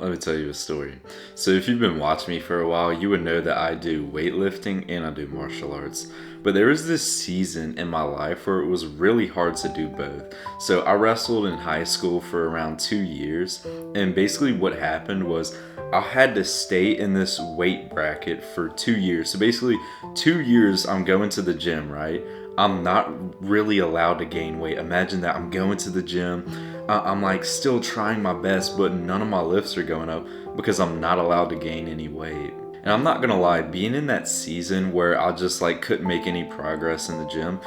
Let me tell you a story. So, if you've been watching me for a while, you would know that I do weightlifting and I do martial arts. But there was this season in my life where it was really hard to do both. So, I wrestled in high school for around 2 years, and basically, what happened was I had to stay in this weight bracket for 2 years. So, basically, 2 years I'm going to the gym, right? I'm not really allowed to gain weight. Imagine that I'm going to the gym. I'm like still trying my best, but none of my lifts are going up because I'm not allowed to gain any weight. And I'm not gonna lie, being in that season where I just like couldn't make any progress in the gym,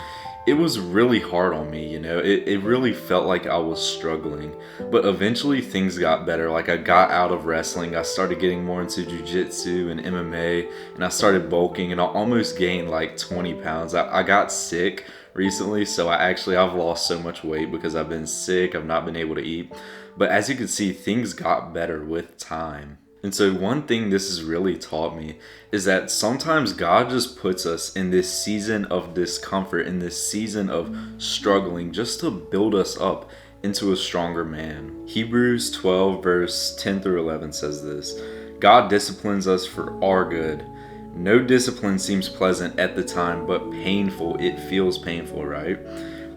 it was really hard on me, you know. It really felt like I was struggling. But eventually things got better. Like I got out of wrestling, I started getting more into jujitsu and MMA, and I started bulking and I almost gained like 20 pounds. I got sick recently, so I've lost so much weight because I've been sick, I've not been able to eat. But as you can see, things got better with time. And so, one thing this has really taught me is that sometimes God just puts us in this season of discomfort, in this season of struggling, just to build us up into a stronger man. Hebrews 12, verse 10 through 11 says this: God disciplines us for our good. No discipline seems pleasant at the time, but painful. It feels painful, right?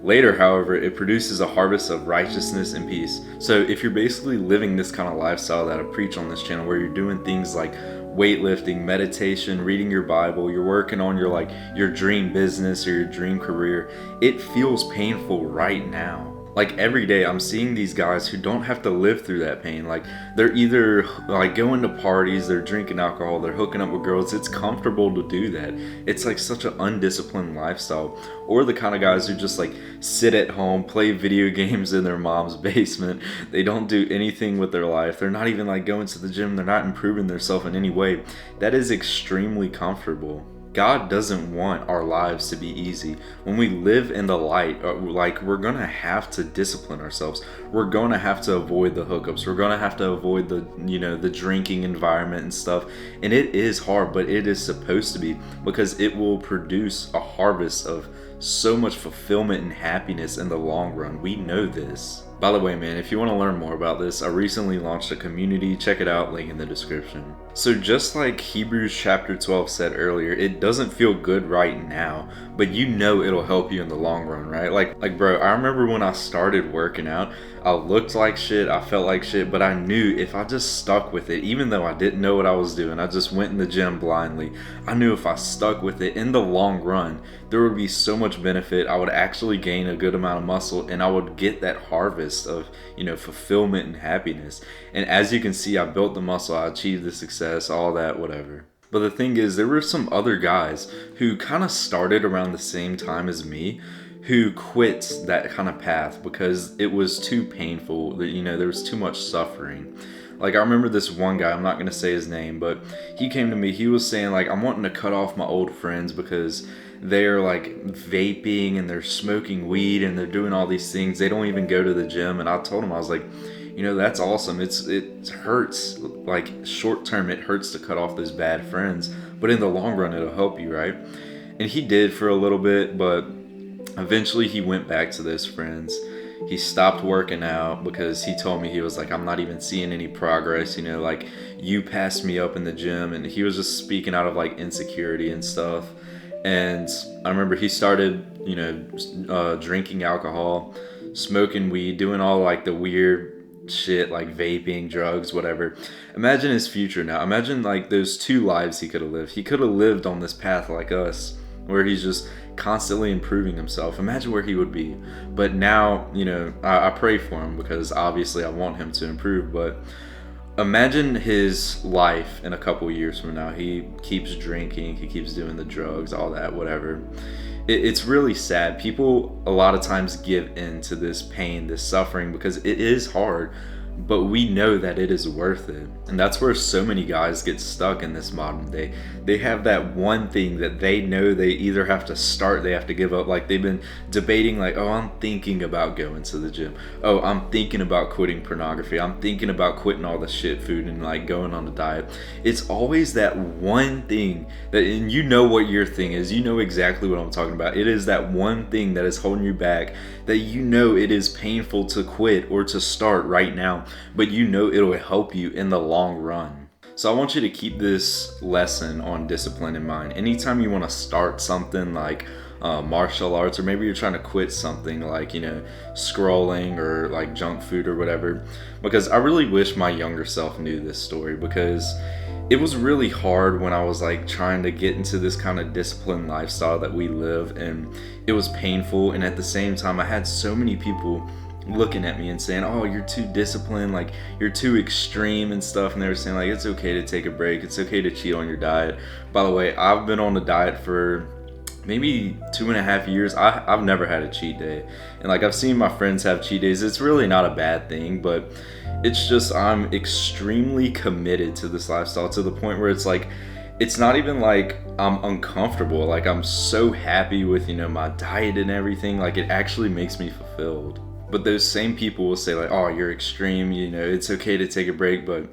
Later, however, it produces a harvest of righteousness and peace. So if you're basically living this kind of lifestyle that I preach on this channel, where you're doing things like weightlifting, meditation, reading your Bible, you're working on your dream business or your dream career, it feels painful right now. Like every day I'm seeing these guys who don't have to live through that pain. Like they're either like going to parties, they're drinking alcohol, they're hooking up with girls. It's comfortable to do that. It's like such an undisciplined lifestyle. Or the kind of guys who just like sit at home, play video games in their mom's basement. They don't do anything with their life. They're not even like going to the gym. They're not improving themselves in any way. That is extremely comfortable. God doesn't want our lives to be easy. When we live in the light, like we're gonna have to discipline ourselves. We're gonna have to avoid the hookups. We're gonna have to avoid the drinking environment and stuff. And it is hard, but it is supposed to be, because it will produce a harvest of so much fulfillment and happiness in the long run. We know this. By the way, man, if you want to learn more about this, I recently launched a community. Check it out, link in the description. So just like Hebrews chapter 12 said earlier, it doesn't feel good right now, but you know it'll help you in the long run, right? Like bro, I remember when I started working out, I looked like shit, I felt like shit, but I knew if I just stuck with it, even though I didn't know what I was doing, I just went in the gym blindly. I knew if I stuck with it in the long run, there would be so much benefit. I would actually gain a good amount of muscle, and I would get that harvest of, fulfillment and happiness. And as you can see, I built the muscle, I achieved the success, all that, whatever. But the thing is, there were some other guys who kind of started around the same time as me, who quit that kind of path because it was too painful. There was too much suffering. Like I remember this one guy, I'm not going to say his name, but he came to me, he was saying like, I'm wanting to cut off my old friends because they're like vaping and they're smoking weed and they're doing all these things. They don't even go to the gym. And I told him, I was like, that's awesome. It hurts, like short term, it hurts to cut off those bad friends, but in the long run, it'll help you, right? And he did for a little bit, but eventually he went back to those friends. He stopped working out because he told me, he was like, I'm not even seeing any progress, like you passed me up in the gym. And he was just speaking out of like insecurity and stuff. And I remember he started, drinking alcohol, smoking weed, doing all like the weird shit like vaping, drugs, whatever. Imagine his future now. Imagine like those two lives he could have lived. He could have lived on this path like us, where he's just constantly improving himself. Imagine where he would be. But now, I pray for him because obviously I want him to improve. But imagine his life in a couple years from now. He keeps drinking, he keeps doing the drugs, all that, whatever. It's really sad. People a lot of times give in to this pain, this suffering, because it is hard, but we know that it is worth it. And that's where so many guys get stuck in this modern day. They have that one thing that they know they either have to start, they have to give up. Like they've been debating like, oh, I'm thinking about going to the gym. Oh, I'm thinking about quitting pornography. I'm thinking about quitting all the shit food and like going on a diet. It's always that one thing that, and you know what your thing is. You know exactly what I'm talking about. It is that one thing that is holding you back, that it is painful to quit or to start right now. now, but you know it'll help you in the long run. So I want you to keep this lesson on discipline in mind. Anytime you want to start something like martial arts, or maybe you're trying to quit something like, scrolling or like junk food or whatever, because I really wish my younger self knew this story, because it was really hard when I was like trying to get into this kind of disciplined lifestyle that we live, and it was painful. And at the same time, I had so many people looking at me and saying, oh, you're too disciplined, like you're too extreme and stuff. And they were saying like, it's okay to take a break, it's okay to cheat on your diet. By the way, I've been on a diet for maybe 2.5 years. I've never had a cheat day, and like I've seen my friends have cheat days. It's really not a bad thing, but it's just I'm extremely committed to this lifestyle to the point where it's like, it's not even like I'm uncomfortable. Like I'm so happy with my diet and everything. Like it actually makes me fulfilled. But those same people will say like, oh, you're extreme, it's okay to take a break. But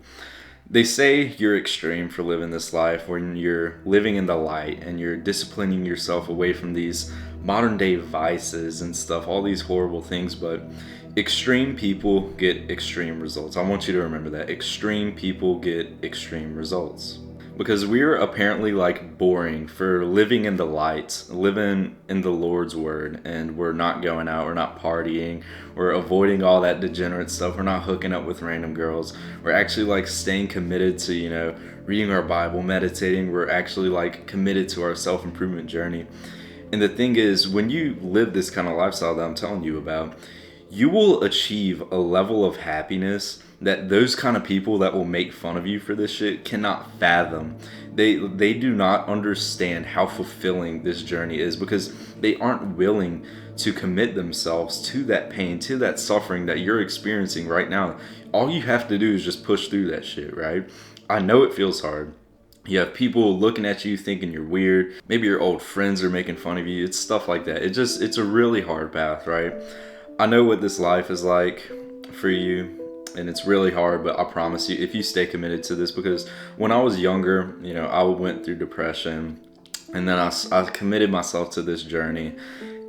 they say you're extreme for living this life when you're living in the light and you're disciplining yourself away from these modern day vices and stuff, all these horrible things. But extreme people get extreme results. I want you to remember that. Extreme people get extreme results. Because we're apparently like boring for living in the light, living in the Lord's word, and we're not going out, we're not partying, we're avoiding all that degenerate stuff, we're not hooking up with random girls, we're actually like staying committed to, reading our Bible, meditating, we're actually like committed to our self-improvement journey. And the thing is, when you live this kind of lifestyle that I'm telling you about, you will achieve a level of happiness that those kind of people that will make fun of you for this shit cannot fathom. They do not understand how fulfilling this journey is, because they aren't willing to commit themselves to that pain, to that suffering that you're experiencing right now. All you have to do is just push through that shit, right? I know it feels hard. You have people looking at you thinking you're weird. Maybe your old friends are making fun of you. It's stuff like that. It's a really hard path, right? I know what this life is like for you, and it's really hard, but I promise you, if you stay committed to this, because when I was younger, I went through depression, and then I committed myself to this journey,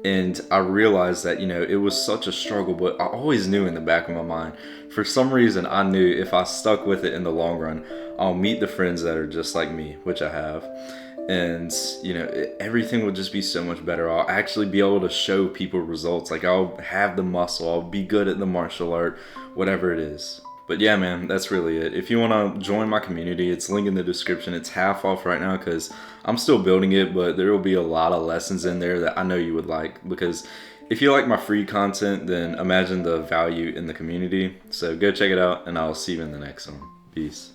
and I realized that, it was such a struggle, but I always knew in the back of my mind, for some reason, I knew if I stuck with it in the long run, I'll meet the friends that are just like me, which I have. And everything will just be so much better. I'll actually be able to show people results. Like I'll have the muscle, I'll be good at the martial art, whatever it is. But yeah, man, that's really it. If you want to join my community, it's linked in the description. It's half off right now because I'm still building it, but there will be a lot of lessons in there that I know you would like, because if you like my free content, then imagine the value in the community. So go check it out, and I'll see you in the next one. Peace.